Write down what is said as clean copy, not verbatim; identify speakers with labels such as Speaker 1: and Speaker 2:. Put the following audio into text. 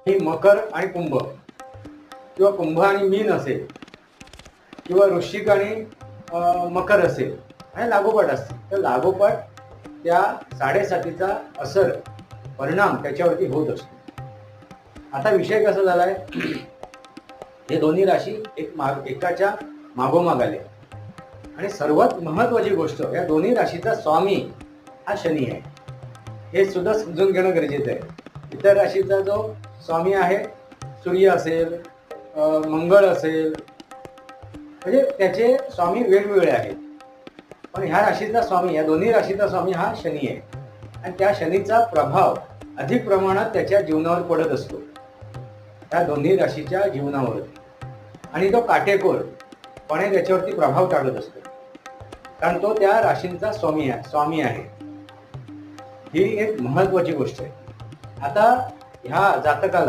Speaker 1: ही मकर आणि कुंभ किंवा कुंभ आणि मीन असेल किंवा वृश्चिक आणि मकर असेल आणि लागोपाठ असतील, तर लागोपाठ त्या साडेसातीचा असर परिणाम त्याच्यावरती होत असतो. आता विषय कसा झालाय, हे दोन्ही राशी एकाच्या मागोमाग आले आणि सर्वात महत्वाची गोष्ट, या दोन्ही राशीचा स्वामी हा शनी आहे. हे सुद्धा समजून घेणं गरजेचं आहे. इतर राशीचा जो स्वामी आहे, सूर्य असेल, मंगळ असेल, म्हणजे त्याचे स्वामी वेगवेगळे आहेत. पण ह्या राशीचा स्वामी, या दोन्ही राशीचा स्वामी हा शनी आहे आणि त्या शनीचा प्रभाव अधिक प्रमाणात त्याच्या जीवनावर पडत असतो, त्या दोन्ही राशीच्या जीवनावर, आणि तो काटेकोरपणे त्याच्यावरती प्रभाव टाकत असतो, कारण तो त्या राशींचा स्वामी आहे. ही एक महत्वाची गोष्ट आहे. आता ह्या जातकाला